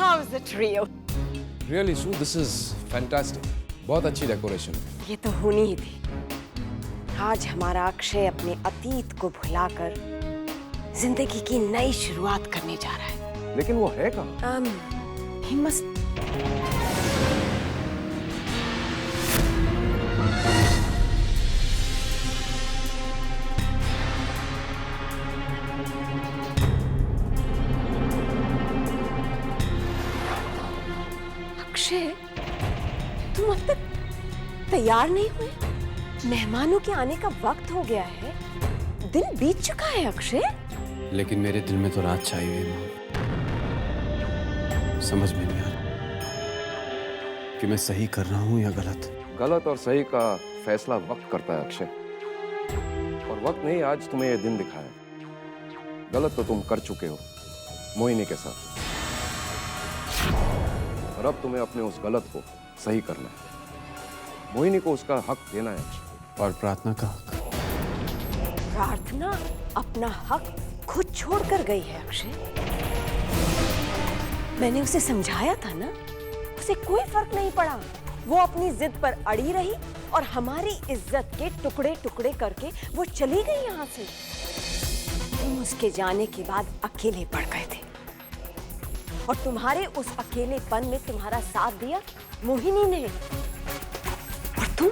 How's the trio? Really, Sue, this is fantastic. बहुत अच्छी decoration है। ये तो होनी ही थी। आज हमारा अक्षय अपने अतीत को भुलाकर जिंदगी की नई शुरुआत करने जा रहा है। लेकिन वो है कहाँ? He must... अक्षय, तुम अब तक तैयार नहीं हुए? मेहमानों के आने का वक्त हो गया है। दिन बीत चुका है अक्षय। लेकिन मेरे दिल में तो रात छाई हुई है। समझ में नहीं आ रहा कि मैं सही कर रहा हूँ या गलत। गलत और सही का फैसला वक्त करता है अक्षय, और वक्त नहीं आज तुम्हें ये दिन दिखाया। गलत तो तुम कर चुके हो मोहिनी के साथ, और अब तुम्हें अपने उस गलत को सही करना है। मोहिनी को उसका हक देना है अक्षय। और प्रार्थना का हक। प्रार्थना अपना हक खुद छोड़कर गई है अक्षय। मैंने उसे समझाया था ना, उसे कोई फर्क नहीं पड़ा। वो अपनी जिद पर अड़ी रही और हमारी इज्जत के टुकड़े टुकड़े करके वो चली गई यहाँ से। तुम उसके जाने के बाद अकेले पड़ गए थे, और तुम्हारे उस अकेलेपन में तुम्हारा साथ दिया मोहिनी ने। और तुम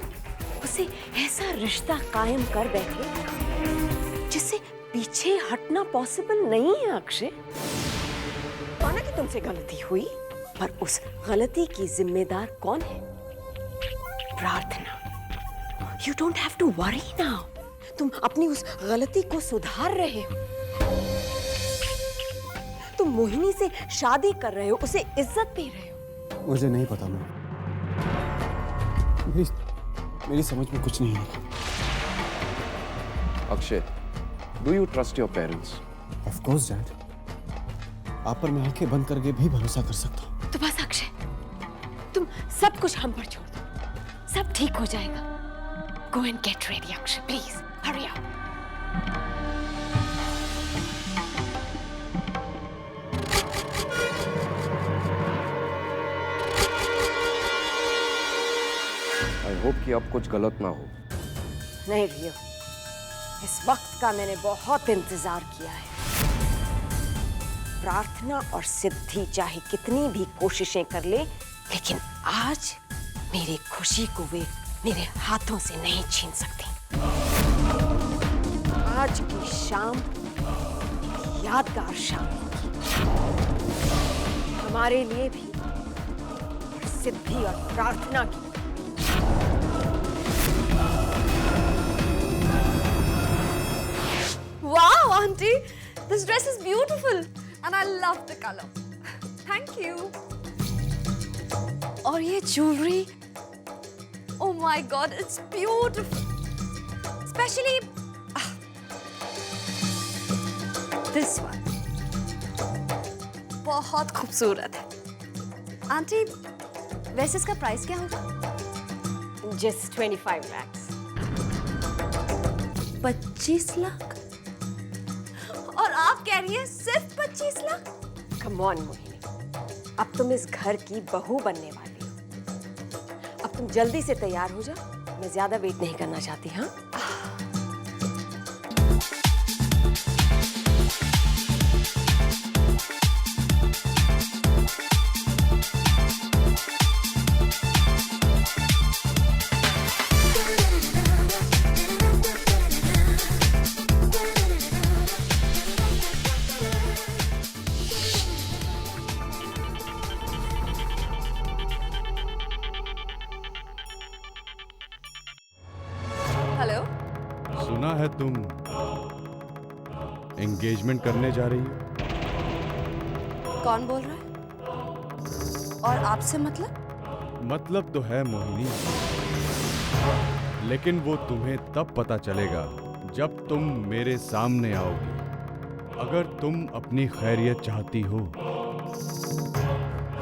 उसे ऐसा रिश्ता कायम कर बैठे जिससे पीछे हटना पॉसिबल नहीं है अक्षय। माना कि तुमसे गलती हुई, पर उस गलती की जिम्मेदार कौन है? प्रार्थना। You don't have to worry now. तुम अपनी उस गलती को सुधार रहे हो। तुम मोहिनी से शादी कर रहे हो, उसे इज्जत दे रहे हो। मुझे नहीं पता मैं। मेरी समझ में कुछ नहीं है। Akshay, do you trust your parents? Of course dad. आप पर मैं आंखें बंद करके भी भरोसा कर सकता हूँ। तो बस अक्षय, तुम सब कुछ हम पर छोड़ दो, सब ठीक हो जाएगा। Go and get ready, Akshay, please. Hurry up. I hope कि अब कुछ गलत ना हो। नहीं रियो, इस वक्त का मैंने बहुत इंतजार किया है। प्रार्थना और सिद्धि चाहे कितनी भी कोशिशें कर ले, लेकिन आज मेरी खुशी को वे मेरे हाथों से नहीं छीन सकती। आज की शाम एक यादगार शाम होगी, हमारे लिए भी और सिद्धि और प्रार्थना की। Wow, Auntie! This dress is beautiful and I love the color. Thank you. और ये jewelry, oh my God, it's beautiful. Especially this one. बहुत खूबसूरत है। Auntie, वैसे इसका प्राइस क्या होगा? Just 25 lakhs. 25 लाख? और आप कह रही हैं सिर्फ 25 लाख? Come on, मोहिनी, अब तुम इस घर की बहू बनने वाली हो। अब तुम जल्दी से तैयार हो जाओ, मैं ज्यादा वेट नहीं करना चाहती। हाँ, हेलो, सुना है तुम एंगेजमेंट करने जा रही हो। कौन बोल रहा है? और आपसे मतलब तो है मोहिनी, लेकिन वो तुम्हें तब पता चलेगा जब तुम मेरे सामने आओगी। अगर तुम अपनी खैरियत चाहती हो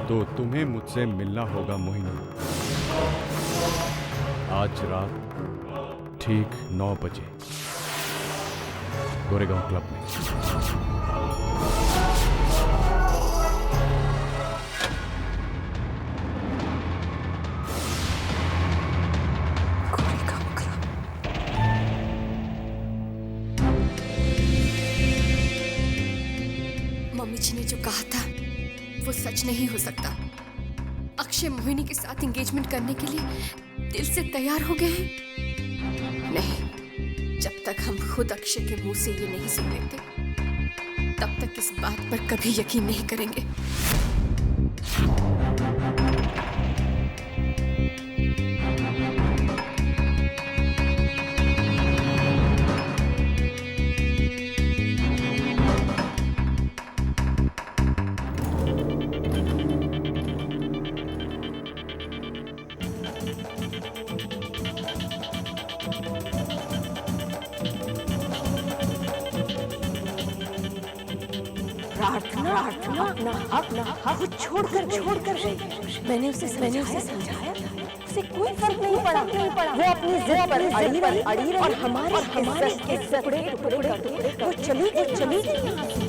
तो तुम्हें मुझसे मिलना होगा मोहिनी। आज रात ठीक 9 बजे गोरेगांव क्लब में। मम्मी जी ने जो कहा था वो सच नहीं हो सकता। अक्षय मोहिनी के साथ एंगेजमेंट करने के लिए दिल से तैयार हो गए हैं। नहीं, जब तक हम खुद अक्षय के मुंह से ये नहीं सुन लेते तब तक इस बात पर कभी यकीन नहीं करेंगे। प्रार्थना अपना हक छोड़कर रही है। मैंने उसे समझाया था, उसे कोई फर्क नहीं पड़ा। वो अपनी जिद पर अड़ी रही और हमारी इज्जत के टुकड़े करके वो चली गई यहाँ से।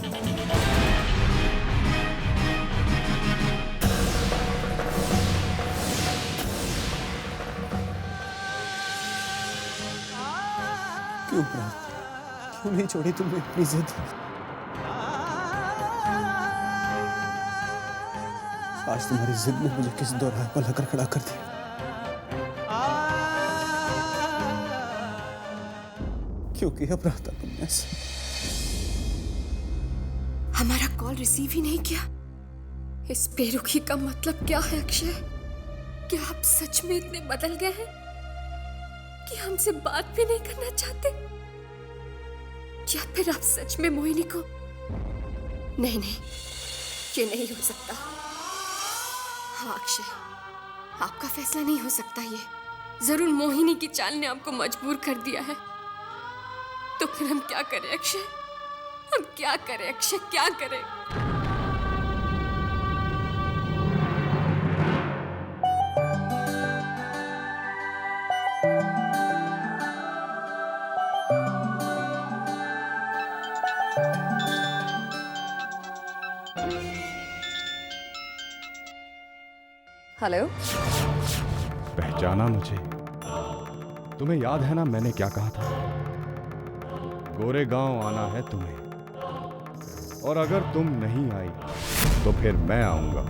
क्यों प्रार्थना, क्यों नहीं छोड़ी तुमने अपनी जिद? आज तुम्हारी जिद ने मुझे किस दोराहे पर लाकर खड़ा कर दिया। क्यों किया प्रार्थना तुमने ऐसा? हमारा कॉल रिसीव ही नहीं किया। इस बेरुखी का मतलब क्या है अक्षय? क्या आप सच में इतने बदल गए हैं कि हमसे बात भी नहीं करना चाहते? या फिर आप सच में मोहिनी को? नहीं, ये नहीं हो सकता। हाँ अक्षय, आपका फैसला नहीं हो सकता। ये जरूर मोहिनी की चाल ने आपको मजबूर कर दिया है। तो फिर हम क्या करें अक्षय? हम क्या करें अक्षय, क्या करें? हेलो, पहचाना मुझे? तुम्हें याद है ना मैंने क्या कहा था? गोरेगांव आना है तुम्हें, और अगर तुम नहीं आई तो फिर मैं आऊंगा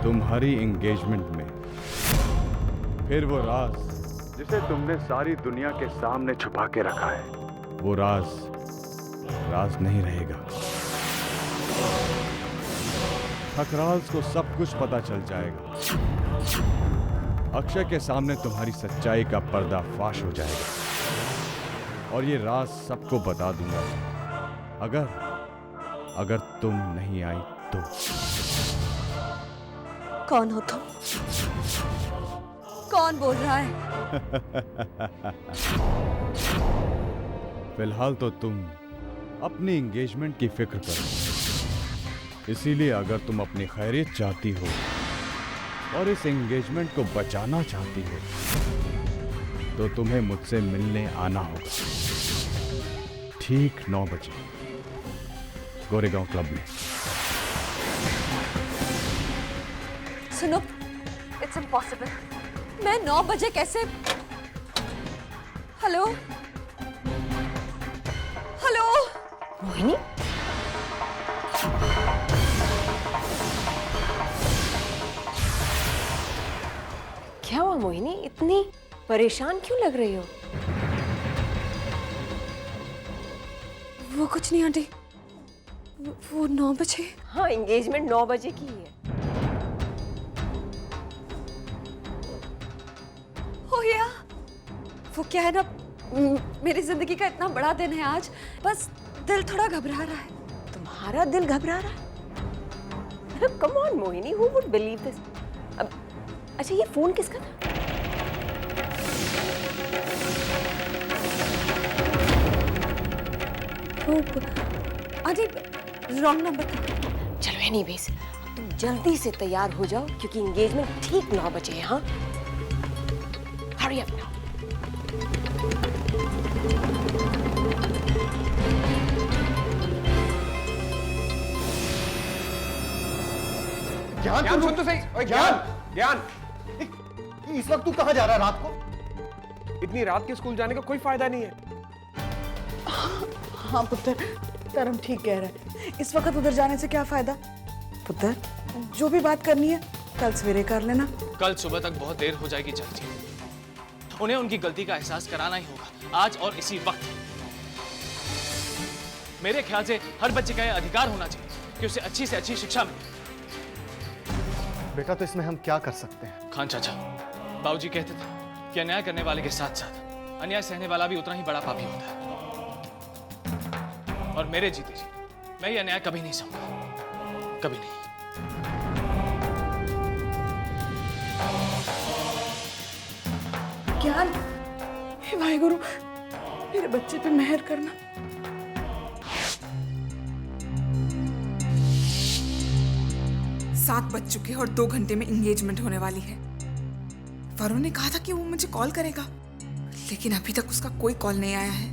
तुम्हारी एंगेजमेंट में। फिर वो राज जिसे तुमने सारी दुनिया के सामने छुपा के रखा है, वो राज नहीं रहेगा। ठकराज को सब कुछ पता चल जाएगा। अक्षय के सामने तुम्हारी सच्चाई का पर्दाफाश हो जाएगा और ये राज सबको बता दूंगा। अगर तुम नहीं आई तो। कौन हो तुम? कौन बोल रहा है? फिलहाल तो तुम अपनी एंगेजमेंट की फिक्र करो। इसीलिए अगर तुम अपनी खैरियत चाहती हो और इस एंगेजमेंट को बचाना चाहती हो तो तुम्हें मुझसे मिलने आना होगा ठीक 9 बजे गोरेगांव क्लब में। सुनो, इट्स इम्पॉसिबल। मैं 9 बजे कैसे? हेलो हेलो मोहिनी, क्या हुआ मोहिनी? इतनी परेशान क्यों लग रही हो? वो कुछ नहीं आंटी, वो 9 बजे। हाँ, एंगेजमेंट 9 बजे की है। हो गया। वो क्या है ना, मेरी जिंदगी का इतना बड़ा दिन है आज, बस दिल थोड़ा घबरा रहा है। तुम्हारा दिल घबरा रहा है? Come on Mohini, who would believe this? अच्छा, ये फोन किसका था? आंटी, रॉन्ग नंबर था। चलो एनीवेज, तुम जल्दी से तैयार हो जाओ क्योंकि एंगेजमेंट ठीक 9 बजे है। हाँ, हरी अप नाउ। ज्ञान सुन तो सही। ओए ज्ञान, इस वक्त तू कहाँ जा रहा है रात को? इतनी रात के स्कूल जाने का कोई फायदा नहीं है। हाँ पुत्र, धर्म ठीक कह रहा है, इस वक्त उधर जाने से क्या फायदा। पुत्र, जो भी बात करनी है कल सवेरे कर लेना। कल सुबह तक बहुत देर हो जाएगी चाची। उन्हें उनकी गलती का एहसास कराना ही होगा, आज और इसी वक्त। मेरे ख्याल से हर बच्चे का यह अधिकार होना चाहिए कि उसे अच्छी से अच्छी शिक्षा मिले। बेटा, तो इसमें हम क्या कर सकते हैं? खान चाचा, बाबूजी कहते थे कि अन्याय करने वाले के साथ साथ अन्याय सहने वाला भी उतना ही बड़ा पापी होता है। और मेरे जीते जी मैं ये अन्याय कभी नहीं सहूंगा, कभी नहीं। ज्ञान, हे वाहिगुरु, मेरे बच्चे पे मेहर करना। सात बज चुके हैं और 2 घंटे में एंगेजमेंट होने वाली है। वरुण ने कहा था कि वो मुझे कॉल करेगा, लेकिन अभी तक उसका कोई कॉल नहीं आया है।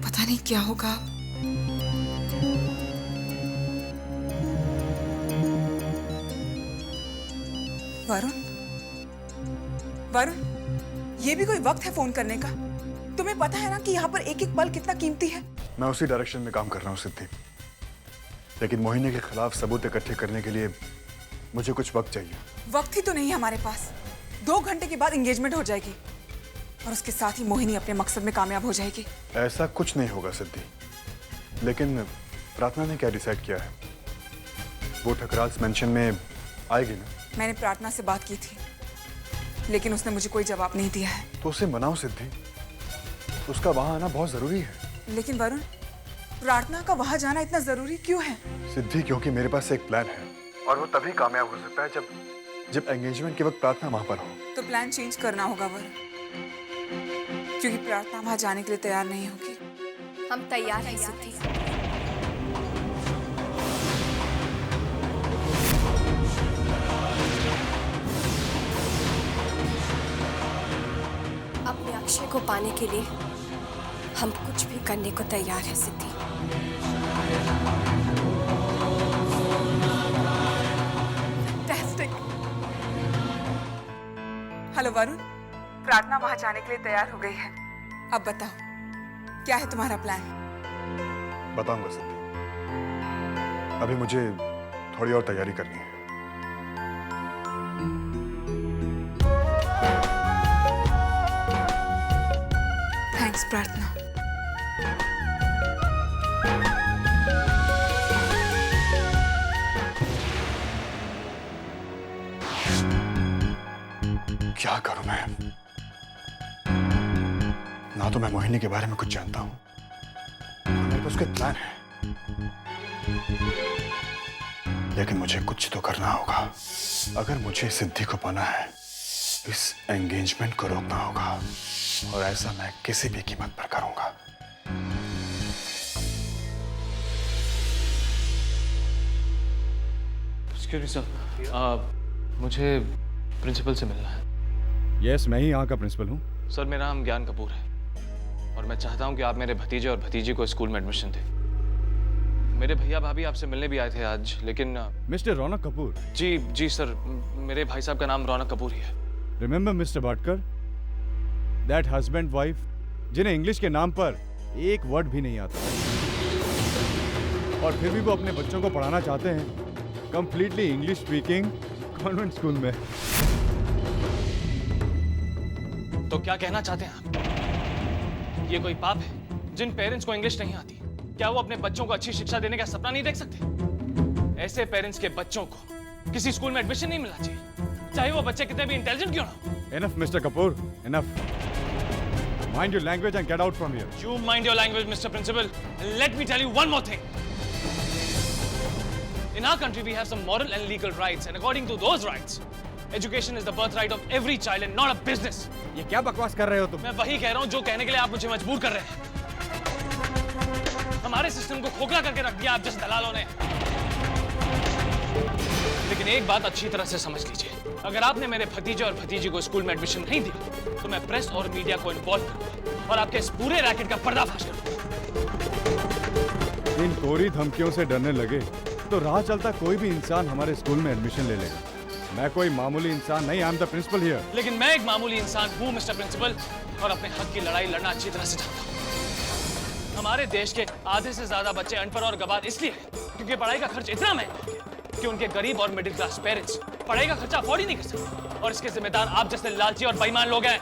पता नहीं क्या होगा। वरुण, वरुण, ये भी कोई वक्त है फोन करने का? तुम्हें पता है ना कि यहाँ पर एक एक पल कितना कीमती है। मैं उसी डायरेक्शन में काम कर रहा हूँ सिद्धि, लेकिन मोहिनी के खिलाफ सबूत इकट्ठे करने के लिए मुझे कुछ वक्त चाहिए। वक्त ही तो नहीं है हमारे पास। 2 घंटे के बाद एंगेजमेंट हो जाएगी और उसके साथ ही मोहिनी अपने मकसद में कामयाब हो जाएगी। ऐसा कुछ नहीं होगा सिद्धि, लेकिन प्रार्थना ने क्या डिसाइड किया है? वो ठकराल्स मेंशन में आएगी ना? मैंने प्रार्थना से बात की थी, लेकिन उसने मुझे कोई जवाब नहीं दिया है। तो उसे मनाओ सिद्धि, उसका वहां आना बहुत जरूरी है। लेकिन वरुण, प्रार्थना का वहां जाना इतना जरूरी क्यों है? सिद्धि, क्योंकि मेरे पास एक प्लान है और वो तभी कामयाब हो सकता है जब एंगेजमेंट के वक्त प्रार्थना वहां पर हो। तो प्लान चेंज करना होगा वरुण, क्योंकि प्रार्थना वहां जाने के लिए तैयार नहीं होगी। हम तैयार हैं सिद्धि। अपने अक्षय को पाने के लिए हम कुछ भी करने को तैयार हैं सिद्धि। हेलो वरुण, प्रार्थना वहां जाने के लिए तैयार हो गई है। अब बताओ, क्या है तुम्हारा प्लान? बताऊंगा सिद्धि, अभी मुझे थोड़ी और तैयारी करनी है। थैंक्स प्रार्थना। क्या करूं मैं? ना तो मैं मोहिनी के बारे में कुछ जानता हूं, ना तो उसके प्लान है, लेकिन मुझे कुछ तो करना होगा। अगर मुझे सिद्धि को पाना है, इस एंगेजमेंट को रोकना होगा, और ऐसा मैं किसी भी कीमत पर करूंगा। एक्सक्यूज मी सर, मुझे प्रिंसिपल से मिलना है। यस, मैं ही यहाँ का प्रिंसिपल हूँ। सर, मेरा नाम ज्ञान कपूर है और मैं चाहता हूँ कि आप मेरे भतीजे और भतीजी को स्कूल में एडमिशन दें। मेरे भैया भाभी आपसे मिलने भी आए थे आज, लेकिन मिस्टर रौनक कपूर। जी सर, मेरे भाई साहब का नाम रौनक कपूर ही है। Remember mister Bhatkar, that husband wife जिन्हें इंग्लिश के नाम पर एक वर्ड भी नहीं आता, और फिर भी वो अपने बच्चों को पढ़ाना चाहते हैं completely English speaking convent school में। तो क्या कहना चाहते हैं आप? ये कोई पाप है? जिन पेरेंट्स को इंग्लिश नहीं आती, क्या वो अपने बच्चों को अच्छी शिक्षा देने का सपना नहीं देख सकते? ऐसे पेरेंट्स के बच्चों को किसी स्कूल में एडमिशन नहीं मिलना चाहिए, चाहे वो बच्चे कितने भी इंटेलिजेंट क्यों ना हो। Enough, Mr. Kapoor. Enough. Mind your language and get out from here. You mind your language, Mr. Principal. And let me tell you one more thing. In our country, we have some moral and legal rights, and according to those rights, education is the birthright of every child and not a business. ये क्या बकवास कर रहे हो तुम? मैं वही कह रहा हूँ जो कहने के लिए आप मुझे मजबूर कर रहे हैं। हमारे सिस्टम को खोखला करके रख दिया आप जैसे दलालों ने। लेकिन एक बात अच्छी तरह से समझ लीजिए, अगर आपने मेरे भतीजे और भतीजी को स्कूल में एडमिशन नहीं दिया, तो मैं प्रेस और मीडिया को इन्वॉल्व करूंगा और आपके इस पूरे रैकेट का पर्दाफाश करूंगा। इन कोरी धमकियों से डरने लगे तो राह चलता कोई भी इंसान हमारे स्कूल में एडमिशन ले लेगा। मैं कोई मामूली इंसान नहीं, I am the principal here. लेकिन मैं एक मामूली इंसान हूँ मिस्टर प्रिंसिपल, और अपने हक की लड़ाई लड़ना अच्छी तरह से जानता हूँ। हमारे देश के आधे से ज्यादा बच्चे अनपढ़ और गवार इसलिए हैं क्योंकि पढ़ाई का खर्च इतना महंगा है कि उनके गरीब और मिडिल क्लास पेरेंट्स पढ़ाई का खर्चा अफोर्ड ही नहीं कर सकते, और इसके जिम्मेदार आप जैसे लालची और बेईमान लोग हैं।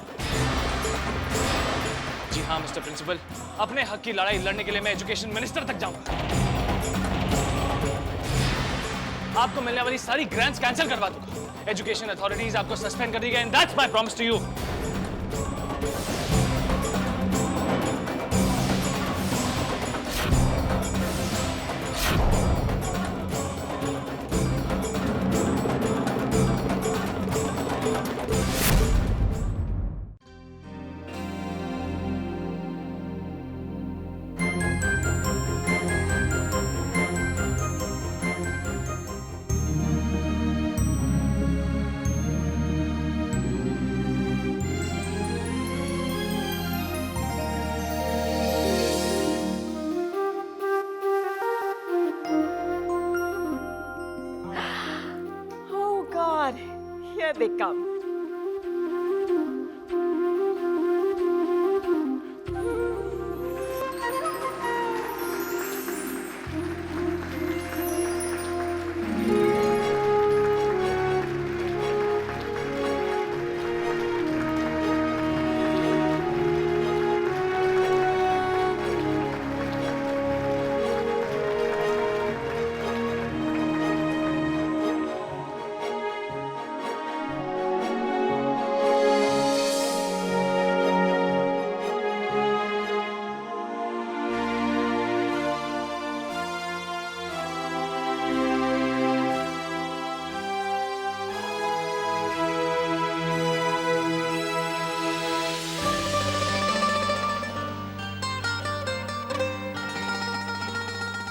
जी हाँ मिस्टर प्रिंसिपल, अपने हक की लड़ाई लड़ने के लिए मैं एजुकेशन मिनिस्टर तक जाऊंगा। आपको मिलने वाली सारी ग्रांट्स कैंसिल करवा दूंगा। एजुकेशन अथॉरिटीज आपको सस्पेंड कर दी गई, and that's my promise to you. Oh God, here they come.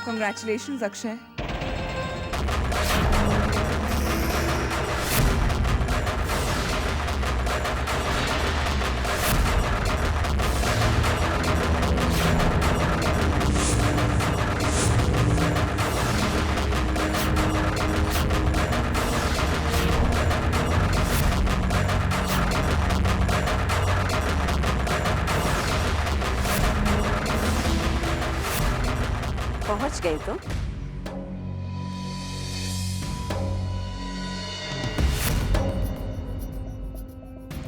Congratulations, Akshay. पहुंच गए तुम?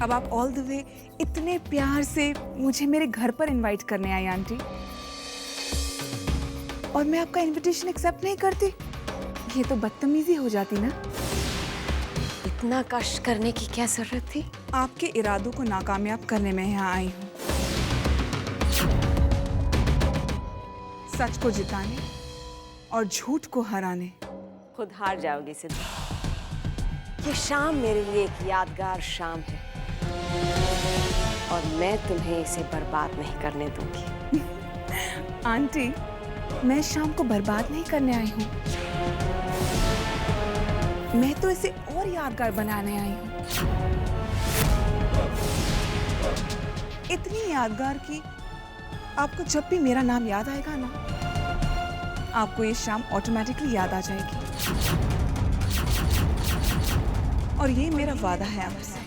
अब आप ऑल द वे इतने प्यार से मुझे मेरे घर पर इनवाइट करने आई आंटी, और मैं आपका इनविटेशन एक्सेप्ट नहीं करती? ये तो बदतमीजी हो जाती ना। इतना कष्ट करने की क्या जरूरत थी? आपके इरादों को नाकामयाब करने में यहाँ आई हूँ, सच को जिताने और झूठ को हराने। खुद हार जाओगी सिद्धि। ये शाम मेरे लिए एक यादगार शाम है और मैं तुम्हें इसे बर्बाद नहीं करने दूंगी। आंटी, मैं शाम को बर्बाद नहीं करने आई हूँ, मैं तो इसे और यादगार बनाने आई हूँ। इतनी यादगार कि आपको जब भी मेरा नाम याद आएगा ना, आपको ये शाम ऑटोमेटिकली याद आ जाएगी। और ये मेरा वादा है आपसे।